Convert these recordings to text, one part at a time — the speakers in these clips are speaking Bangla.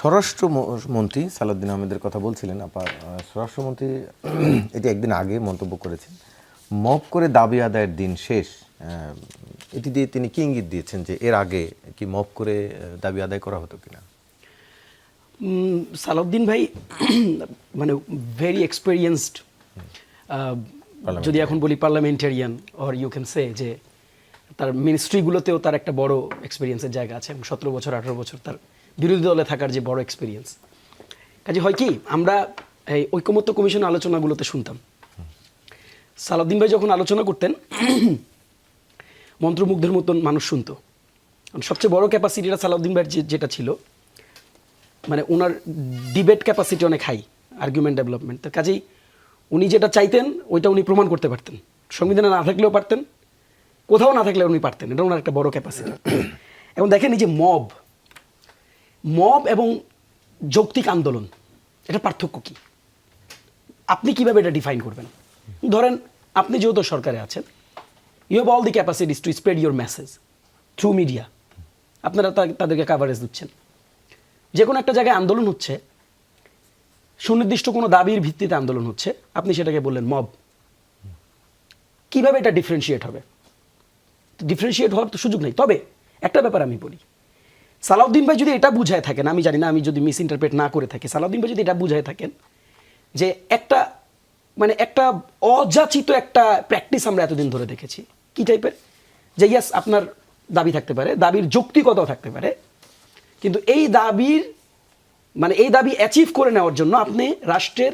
স্বরাষ্ট্রমন্ত্রী সালাউদ্দিন আহমেদের কথা বলছিলেন আপার, স্বরাষ্ট্রমন্ত্রী এটি একদিন আগে মন্তব্য করেছেন, মব করে দাবি আদায়ের দিন শেষ। এটি দিয়ে তিনি কি ইঙ্গিত দিয়েছেন যে এর আগে কি মব করে দাবি আদায় করা হতো কিনা? সালাউদ্দিন ভাই মানে ভেরি এক্সপেরিয়েন্সড, যদি এখন বলি parliamentarian, or you can say যে তার মিনিস্ট্রিগুলোতেও তার একটা বড় এক্সপিরিয়েন্সের জায়গা আছে এবং 17 বছর 18 বছর তার বিরোধী দলে থাকার যে বড় এক্সপিরিয়েন্স। কাজে হয় কি, আমরা এই ঐকমত্য কমিশনের আলোচনাগুলোতে শুনতাম, সালাউদ্দিন ভাই যখন আলোচনা করতেন মন্ত্রমুগ্ধের মতন মানুষ শুনতো। সবচেয়ে বড় ক্যাপাসিটিটা সালাউদ্দিন ভাইয়ের যেটা ছিল, মানে ওনার ডিবেট ক্যাপাসিটি অনেক হাই, আর্গুমেন্ট ডেভেলপমেন্ট। তার কাজেই উনি যেটা চাইতেন ওইটা উনি প্রমাণ করতে পারতেন, সংবিধানে না থাকলেও পারতেন, কোথাও না থাকলেও উনি পারতেন। এটা ওনার একটা বড় ক্যাপাসিটি। এবং দেখেন এই যে মব এবং যৌক্তিক আন্দোলন, এটা পার্থক্য কি, আপনি কিভাবে এটা ডিফাইন করবেন? ধরেন আপনি যেহেতু সরকারে আছেন, you have all the capacities to spread your message through media, আপনারা তাদেরকে কাভারেজ দিচ্ছেন। যে কোনো একটা জায়গায় আন্দোলন হচ্ছে, সুনির্দিষ্ট কোনো দাবির ভিত্তিতে আন্দোলন হচ্ছে, আপনি সেটাকে বললেন মব। কিভাবে এটা ডিফারেন্সিয়েট হবে? ডিফারেন্সিয়েট হওয়ার তো সুযোগ নেই। তবে একটা ব্যাপার আমি বলি, সালাউদ্দিন ভাই যদি এটা বুঝায় থাকেন, আমি জানি না, আমি যদি মিস ইন্টারপ্রেট না করে থাকি, সালাউদ্দিন ভাই যদি এটা বুঝায় থাকেন যে একটা মানে একটা অযাচিত একটা প্র্যাকটিস আমরা এতদিন ধরে দেখেছি, কি টাইপের, যে ইয়াস আপনার দাবি থাকতে পারে, দাবির যৌক্তিকতাও থাকতে পারে, কিন্তু এই দাবি অ্যাচিভ করে নেওয়ার জন্য আপনি রাষ্ট্রের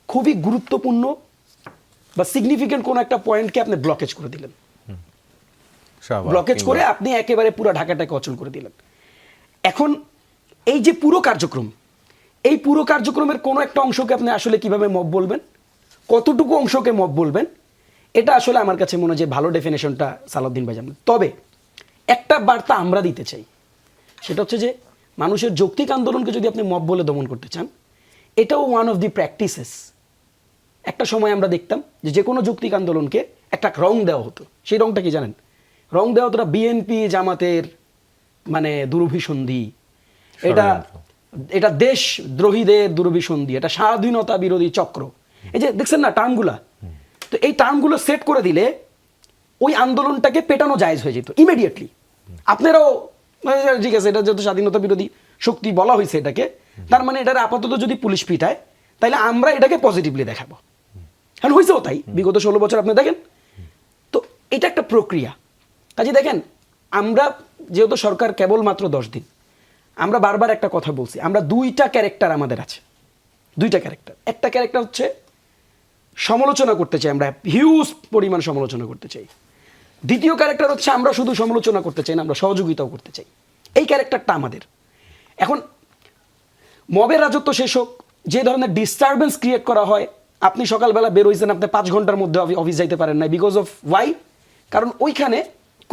খুবই গুরুত্বপূর্ণ বা সিগনিফিকেন্ট কোনো একটা পয়েন্টকে আপনি ব্লকেজ করে দিলেন, ব্লকেজ করে আপনি একেবারে পুরো ঢাকাটাকে অচল করে দিলেন। এখন এই যে পুরো কার্যক্রম, এই পুরো কার্যক্রমের কোনো একটা অংশকে আপনি আসলে কিভাবে মব বলবেন, কতটুকু অংশকে মব বলবেন, এটা আসলে আমার কাছে মনে হয় যে ভালো ডেফিনেশনটা সালাউদ্দিন ভাই জানেন। তবে একটা বার্তা আমরা দিতে চাই, সেটা হচ্ছে যে মানুষের যৌক্তিক আন্দোলনকে যদি আপনি মব বলে দমন করতে চান, এটাও ওয়ান অফ দি প্র্যাকটিসেস। একটা সময় আমরা দেখতাম যে কোনো যৌক্তিক আন্দোলনকে একটা রং দেওয়া হতো। সেই রংটা কি জানেন? রং দেওয়া হতো বিএনপি জামাতের মানে দুরভিসন্ধি, এটা দেশদ্রোহীদের দুরভিসন্ধি, এটা স্বাধীনতা বিরোধী চক্র। এই যে দেখছেন না টার্মগুলা, তো এই টার্মগুলো সেট করে দিলে ওই আন্দোলনটাকে পেটানো জায়েজ হয়ে যেত ইমিডিয়েটলি। আপনারাও ঠিক আছে, এটা যেহেতু স্বাধীনতা বিরোধী শক্তি বলা হয়েছে এটাকে, তার মানে এটার আপাতত যদি পুলিশ পিটায় তাহলে আমরা এটাকে পজিটিভলি দেখাবো। হ্যাঁ, হয়েছেও তাই বিগত 16 বছর আপনি দেখেন। তো এটা একটা প্রক্রিয়া। কাজে দেখেন, আমরা যেহেতু সরকার কেবলমাত্র 10 দিন, আমরা বারবার একটা কথা বলছি, আমরা দুইটা ক্যারেক্টার আমাদের আছে, দুইটা ক্যারেক্টার। একটা ক্যারেক্টার হচ্ছে সমালোচনা করতে চাই, আমরা হিউজ পরিমাণ সমালোচনা করতে চাই। দ্বিতীয় ক্যারেক্টার হচ্ছে আমরা শুধু সমালোচনা করতে চাই না, আমরা সহযোগিতাও করতে চাই। এই ক্যারেক্টারটা আমাদের। এখন মবের রাজত্ব শেষ হোক, যে ধরনের ডিস্টারবেন্স ক্রিয়েট করা হয়, আপনি সকালবেলা বের হয়েছেন, আপনি 5 ঘন্টার মধ্যে অফিস যাইতে পারেন না, বিকজ অফ ওয়াই? কারণ ওইখানে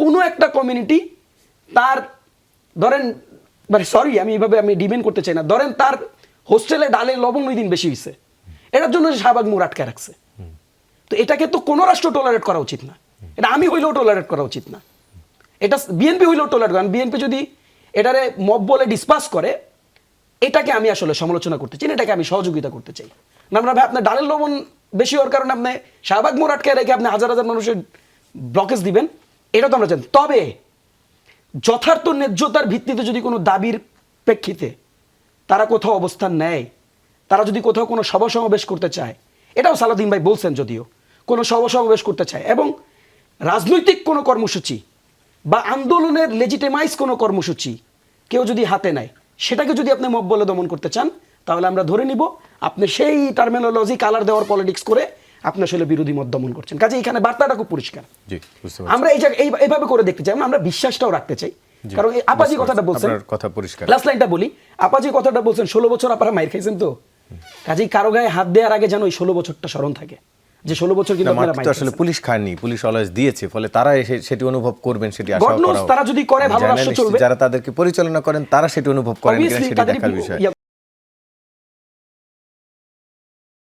কোনো একটা কমিউনিটি তার ধরেন, মানে সরি আমি ডিমেন্ড করতে চাই না, ধরেন তার হোস্টেলে ডালে লবণ ওই দিন বেশি হয়েছে, এটার জন্য শাহবাগ মোড় আটকে রাখছে। তো এটাকে তো কোনো রাষ্ট্র টলারেট করা উচিত না, এটা আমি হইলেও টলারেট করা উচিত না, এটা বিএনপি হইলেও টলারেট করেন। বিএনপি যদি এটারে মব বলে ডিসপাস করে, এটাকে আমি আসলে সমালোচনা করতে চাই, এটাকে আমি সহযোগিতা করতে চাই না। আমরা ভাই আপনার ডালের লবণ বেশি হওয়ার কারণে আপনি শাহবাগ মোড় আটকে রেখে আপনি হাজার হাজার মানুষের ব্লকেজ দিবেন, এটা তো আমরা জানি। তবে যথার্থ ন্যায্যতার ভিত্তিতে যদি কোনো দাবির প্রেক্ষিতে তারা কোথাও অবস্থান নেয়, তারা যদি কোথাও কোনো সভা সমাবেশ করতে চায়, এটাও সালাউদ্দিন ভাই বলছেন, যদিও কোনো সভা সমাবেশ করতে চায় এবং রাজনৈতিক কোনো কর্মসূচি বা আন্দোলনের লেজিটিমাইজ কোনো কর্মসূচি কেউ যদি হাতে নেয়, সেটাকে যদি আপনি মব বলে দমন করতে চান, তাহলে আমরা ধরে নিব আপনি সেই টার্মিনোলজি কালার দেওয়ার পলিটিক্স করে আপনি আসলে বিরোধী মত দমন করছেন। কাজে এখানে বার্তাটা খুব পরিষ্কার। আমরা এইভাবে করে দেখতে চাই, আমরা বিশ্বাসটাও রাখতে চাই। কারণ আপাজি কথাটা বলছেন, কথা পরিষ্কার, লাস্ট লাইনটা বলি, আপাজি কথাটা বলছেন 16 বছর আপনারা মাইর খাইছেন, তো কাজেই কারো গায়ে হাত দেওয়ার আগে যেন ওই 16 বছরটা স্মরণ থাকে যে 16 বছর কিন্তু আপনারা মাইর আসলে পুলিশ খায়নি, পুলিশ অলওয়েজ দিয়েছে, ফলে তারা সেটি অনুভব করবেন, সেটি আশা করা। তারা যদি করে ভালো রাষ্ট্র চলবে, যারা তাদেরকে পরিচালনা করেন তারা সেটি অনুভব করেন, সেটি দেখার বিষয়।